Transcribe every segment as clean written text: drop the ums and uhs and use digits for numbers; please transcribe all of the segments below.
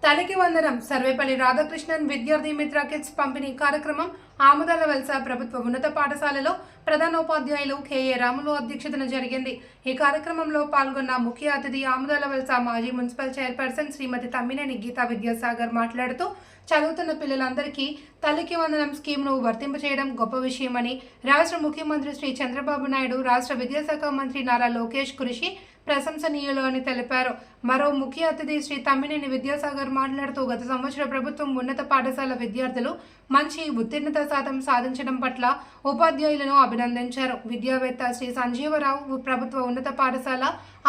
తలకి వందనం సర్వేపల్లి రాధాకృష్ణన్ విద్యార్థి మిత్ర కిట్స్ పంపిణీ కార్యక్రమం ఆముదాల వలస ప్రభుత్వ ఉన్నత పాఠశాలలో ప్రధానోపాధ్యాయులు కెఏ రాములు అధ్యక్షతన జరిగింది. ఈ కార్యక్రమంలో పాల్గొన్న ముఖ్య అతిథి ఆముదాల వలస మాజీ మున్సిపల్ చైర్పర్సన్ శ్రీమతి తమ్మినేని గీతా విద్యాసాగర్ మాట్లాడుతూ చదువుతున్న పిల్లలందరికీ తల్లికి వందనం స్కీమ్ను వర్తింపచేయడం గొప్ప విషయమని, రాష్ట్ర ముఖ్యమంత్రి శ్రీ చంద్రబాబు నాయుడు, రాష్ట్ర విద్యాశాఖ మంత్రి నారా లోకేష్ కృషి ప్రశంసనీయులు అని తెలిపారు. మరో ముఖ్య అతిథి శ్రీ తమ్మినేని విద్యాసాగర్ మాట్లాడుతూ గత సంవత్సర ప్రభుత్వం ఉన్నత పాఠశాల విద్యార్థులు మంచి ఉత్తీర్ణత శాతం సాధించడం పట్ల ఉపాధ్యాయులను అభినందించారు. విద్యావేత్త శ్రీ సంజీవరావు ప్రభుత్వ ఉన్నత పాఠశాల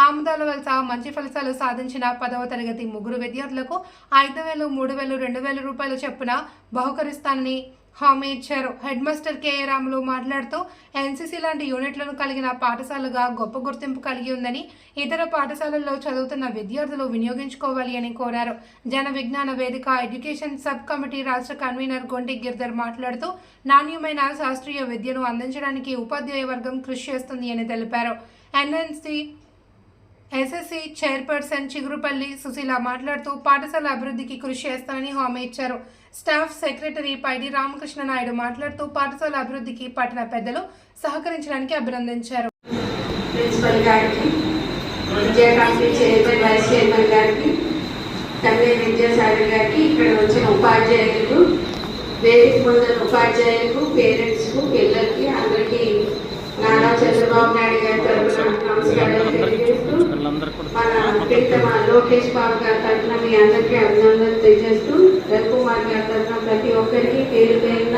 ఆముదాల వలస మంచి ఫలితాలు సాధించిన 10వ తరగతి ముగ్గురు విద్యార్థులకు 5,000, 3,000, 2,000 రూపాయల చొప్పున బహుకరిస్తానని హామీ ఇచ్చారు. హెడ్ మాస్టర్ కెఏ రాములు మాట్లాడుతూ ఎన్సీసీ లాంటి యూనిట్లను కలిగిన పాఠశాలగా గొప్ప గుర్తింపు కలిగి ఉందని, ఇతర పాఠశాలల్లో చదువుతున్న విద్యార్థులు వినియోగించుకోవాలి అని కోరారు. జన విజ్ఞాన వేదిక ఎడ్యుకేషన్ సబ్ కమిటీ రాష్ట్ర కన్వీనర్ గొంటి గిర్ధర్ మాట్లాడుతూ నాణ్యమైన శాస్త్రీయ విద్యను అందించడానికి ఉపాధ్యాయ వర్గం కృషి చేస్తుంది అని తెలిపారు. ఎస్ఎస్సి చైర్పర్సన్ చిగురుపల్లి సుశీల మాట్లాడుతూ పాఠశాల అభివృద్ధికి కృషి చేస్తానని హామీ ఇచ్చారు. స్టాఫ్ సెక్రటరీ పైడి రామకృష్ణ నాయుడు మాట్లాడుతూ పాఠశాల అభివృద్ధికి పట్టణ పెద్దలు సహకరించడానికి అభినందించారు. ప్రిన్సిపల్ గారికి, విద్యా కమిటీ చైర్మన్, వైస్ చైర్మన్ గారికి, తమ్మినేని విద్యాసాగర్ గారికి, ఇక్కడ వచ్చిన ఉపాధ్యాయులకు, వేదిక ముందున్న ఉపాధ్యాయులకు, పేరెంట్స్కు, పిల్లలకి అందరికీ నారా చంద్రబాబు నాయుడు గారి తరఫున నమస్కారాలు తెలియజేస్తూ, మన ప్రీతమ లోకేష్ బాబు గారి తరఫున మీ అందరికీ అభినందనలు తెలియజేస్తూ, రవికుమార్ గారి తరఫున ప్రతి ఒక్కరికి పేరు పేరున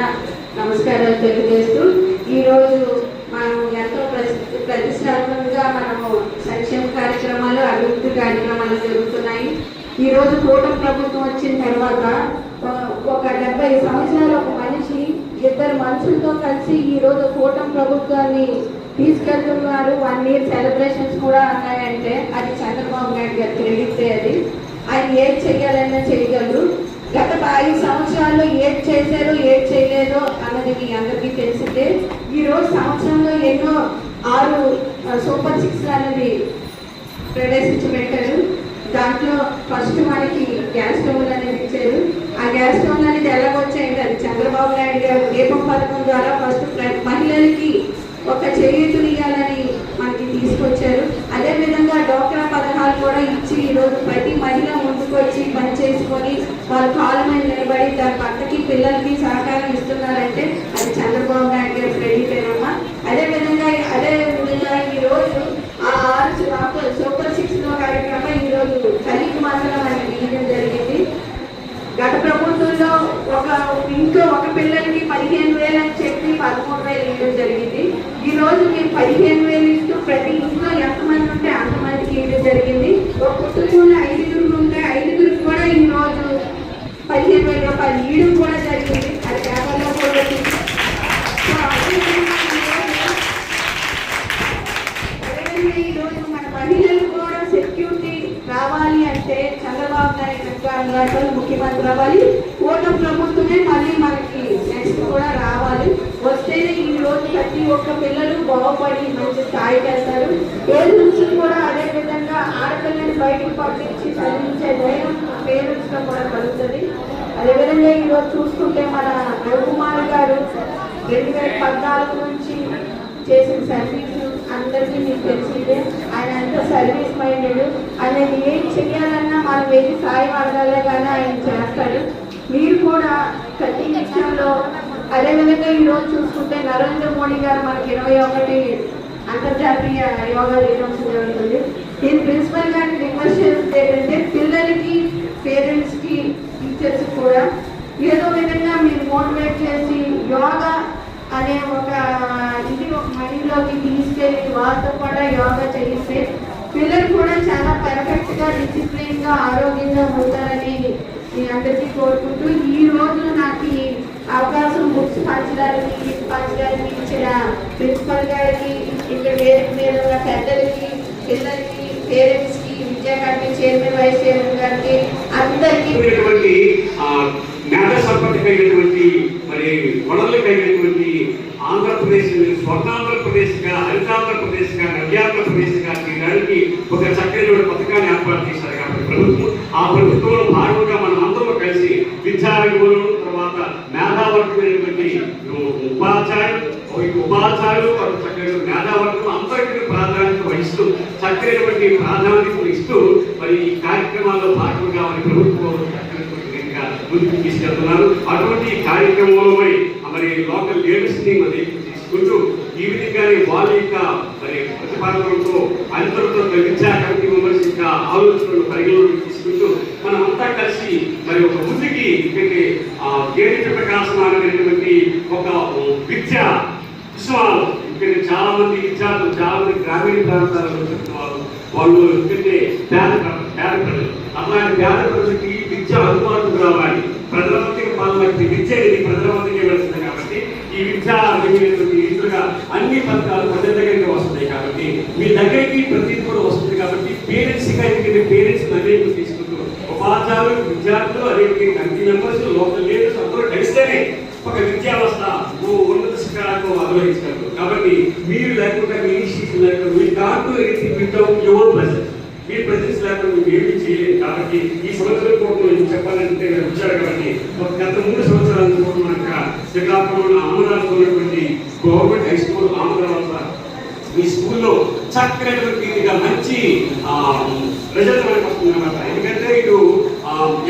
నమస్కారాలు తెలియజేస్తూ, ఈరోజు మనం ఎంతో ప్రతిష్టాత్మకంగా మనము సంక్షేమ కార్యక్రమాలు, అభివృద్ధి కార్యక్రమాలు జరుగుతున్నాయి. ఈరోజు కూటమి ప్రభుత్వం వచ్చిన తర్వాత ఒక 70 సంవత్సరాల ఒక మనిషి 2 మనుషులతో కలిసి ఈరోజు కూటమి ప్రభుత్వాన్ని తీసుకెళ్తున్నారు. 1 year సెలబ్రేషన్స్ కూడా ఉన్నాయంటే అది చంద్రబాబు నాయుడు గారి క్రెడిటే. అది ఆయన ఏది చేయాలన్నా చేయగలరు. గత 5 సంవత్సరాల్లో ఏది చేశారో ఏది చేయలేదో అన్నది మీ అందరికీ తెలిసిందే. ఈరోజు సంవత్సరంలో ఎన్నో 6 సూపర్ 6 అనేది ప్రవేశించబెట్టారు. దాంట్లో ఫస్ట్ మనకి గ్యాస్ స్టవ్లు అనేది ఇచ్చారు. ఆ గ్యాస్ స్టవ్లు అనేది ఎలాగొచ్చాయంటే అది చంద్రబాబు నాయుడు గారు దీపం పథకం ద్వారా ఫస్ట్ మహిళలకి ఒక చేయూతనియాలని మనకి తీసుకొచ్చారు. అదేవిధంగా డోక్రా పథకాలు కూడా ఇచ్చి ఈరోజు ప్రతి మహిళ ముందుకు వచ్చి పని చేసుకొని వాళ్ళ కాళ్ళ మీద నిలబడి తన భర్తకి, పిల్లలకి సహకారం ఇస్తున్నారంటే అది చంద్రబాబు నాయుడు గారి క్రెడిటేనమ్మా. అదేవిధంగా ఈరోజు ఆ 6 సూపర్ 6 కార్యక్రమం ఈరోజు తల్లికి మాత్రం మనకి ఇవ్వడం జరిగింది. గత ప్రభుత్వంలో ఇంట్లో ఒక పిల్లలకి 15,000 అని చెప్పి 13,000 ఇవ్వడం జరిగింది. ఈరోజు మీరు 15,000 ఇస్తూ ప్రతి ఇంట్లో ఎంతమంది ఉంటే అంతమందికి ఇవ్వడం జరిగింది. ఒక కుటుంబంలో 5 ఉంటే 5 కూడా ఈరోజు 15,000 రూపాయలు ఇవ్వడం కూడా జరిగింది. అది పేపర్లో కూడా ఈరోజు మన మహిళలు కూడా సెక్యూరిటీ రావాలి అంటే చంద్రబాబు నాయుడు గారు ముఖ్యమంత్రి రావాలి. కూటమి ప్రభుత్వమే మళ్ళీ మనకి నెక్స్ట్ కూడా రావాలి. వస్తేనే ఈ రోజు ప్రతి ఒక్క పిల్లలు బాగుపడి మంచి స్థాయికి వెళ్తారు. ఏది నుంచి కూడా అదే విధంగా ఆడపిల్లని బయటకు పంపించి చదివించే ధైర్యం పేరెంట్స్ లో కూడా కలుగుతుంది. అదేవిధంగా ఈరోజు చూసుకుంటే మన రవికుమార్ గారు 2014 నుంచి చేసిన సర్వీస్ అందరికీ మీకు తెలిసిందే. ఆయన ఎంతో సర్వీస్ మైండెడ్. ఆయన ఏం చేయాలన్నా మనం వెళ్ళి సాయం అడగాలే కానీ ఆయన చేస్తాడు. మీరు కూడా ప్రతి విషయంలో అదేవిధంగా ఈరోజు చూసుకుంటే నరేంద్ర మోడీ గారు మనకి 21 అంతర్జాతీయ యోగా దినోత్సవం జరుగుతుంది. దీని ప్రిన్సిపల్ గారిని రిక్వెస్ట్ చేస్తే ఏంటంటే పిల్లలకి, పేరెంట్స్కి, టీచర్స్ కూడా ఏదో విధంగా మీరు మోటివేట్ చేసి యోగా అనే ఒక మైండ్లోకి తీసుకెళ్ళి వాళ్ళతో కూడా యోగా చేయిస్తే పిల్లలు కూడా చాలా పర్ఫెక్ట్గా, డిసిప్లిన్గా, ఆరోగ్యంగా ఉంటారని మీ అందరికీ కోరుకుంటూ ఈ రోజు నాకు ఈ అవకాశం బుక్స్ పంచడానికి ఇచ్చిన ప్రిన్సిపల్ గారికి, ఇక్కడ వేదిక మీద ఉన్న పెద్దలకి, పిల్లలకి, పేరెంట్స్కి, విద్యా కమిటీ చైర్మన్, వైస్ చైర్మన్ గారికి అందరికీ మరి వనరులు కలిగినటువంటి ఆంధ్రప్రదేశ్ స్వర్ణాంధ్రప్రదేశ్గా, హరితాంధ్రప్రదేశ్గా, నవ్యాంధ్రప్రదేశ్గా చేయడానికి ఒక చక్కని పథకాన్ని ఏర్పాటు చేశారు కాబట్టి ప్రభుత్వం, ఆ ప్రభుత్వంలో భాగంగా మనం విద్యార్థులు, తర్వాత మేధావర్గమైనటువంటి ఉపాధ్యాయులు వారు చక్కగా మేధావర్గం అందరికీ ప్రాధాన్యత వహిస్తూ చక్కనటువంటి ప్రాధాన్యతలు ఇస్తూ మరి ఈ కార్యక్రమాల్లో భాగంగా మరి ప్రభుత్వం ముందుకు తీసుకెళ్తున్నారు. అటువంటి కార్యక్రమంలో మరి లోకల్ లీడర్స్ ని మరి తీసుకుంటూ ఈ విధంగానే వాళ్ళ యొక్క మరి ప్రతిపాదనలతో అందరితో విద్యా కమిటీ మెంబర్స్ యొక్క ఆలోచనలు పరిగణలోకి తీసుకుంటూ మనం అంతా కలిసి మరి ఒక ముందుకి కేంద్ర ప్రకాశమైనటువంటి ఒక విద్యా ఉత్సవాలు ఇక్కడ చాలా మంది విద్యార్థులు, చాలా మంది గ్రామీణ ప్రాంతాలలో చెప్తున్నారు. వాళ్ళు ఎందుకంటే పేద ప్రజలు, అలాంటి పేద ప్రజలకి విద్య అందుబాటుకు రావాలి. ప్రజల మధ్యకి పాల్గొట్టి విద్య అనేది ప్రజల మధ్యకే వెళ్తుంది కాబట్టి ఈ విద్య ఇతరుగా అన్ని పథకాలు ప్రజల దగ్గరికి వస్తున్నాయి కాబట్టి మీ దగ్గరికి ప్రతి కూడా వస్తుంది కాబట్టి పేరెంట్స్ పేరెంట్స్ అనేక తీసుకుంటూ ఉపాధ్యాయులు, విద్యార్థులు, అదేవిధంగా కమిటీ మెంబర్స్, లోకల్ లీడర్స్ అందరూ కలిస్తేనే ఒక విద్యావస్థ ఉన్నత శిఖరాలకు అభివహించగలరు. కాబట్టి మీరు లేకుండా మీ ఇన్స్టిట్యూషన్ లేకుండా మీ కాదు యువర్ ప్రెసెన్స్, మీ ప్రెసెన్స్ లేకుండా మీరు ఏమీ చేయలేదు. కాబట్టి ఈ సంవత్సరం కూడా చెప్పాలంటే వచ్చారు కాబట్టి గత 3 సంవత్సరాల కూడా మనకు శ్రీకాకుళంలో ఆంధ్రాలో ఉన్నటువంటి గవర్నమెంట్ హై స్కూల్ ఆంధ్ర ఈ స్కూల్లో చక్కనటువంటి మంచి రిజల్ట్ మనకు వస్తుంది అన్నమాట. ఎందుకంటే ఇటు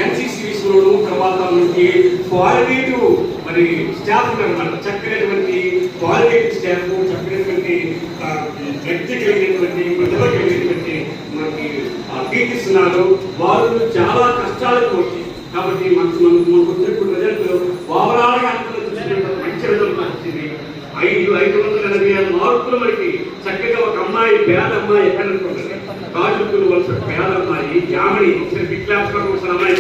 ఎన్సీసీలోను తర్వాత మనకి క్వాలిటేటివ్ మరి స్టాఫ్ అన్నమాట. చక్కనటువంటి క్వాలిటేటివ్ స్టాఫ్, చక్కనటువంటి వ్యక్తి కలిగినటువంటి ప్రతిభ కలిగినటువంటి మనకి టీచర్స్ ఉన్నారు. వాళ్ళు చాలా కష్టాలకు వచ్చి కాబట్టి మనకు వచ్చినప్పుడు రిజల్ట్ ఓవరాల్గా మంచి రిజల్ట్ వచ్చింది. 586 మార్కులు మనకి చక్కగా ఒక అమ్మాయి, పేద అమ్మాయి ఎక్కడ కాజుకులు వలస పేద అమ్మాయి యామిని ఒకసారి బిగ్ క్లాస్ ఒకసారి అమ్మాయి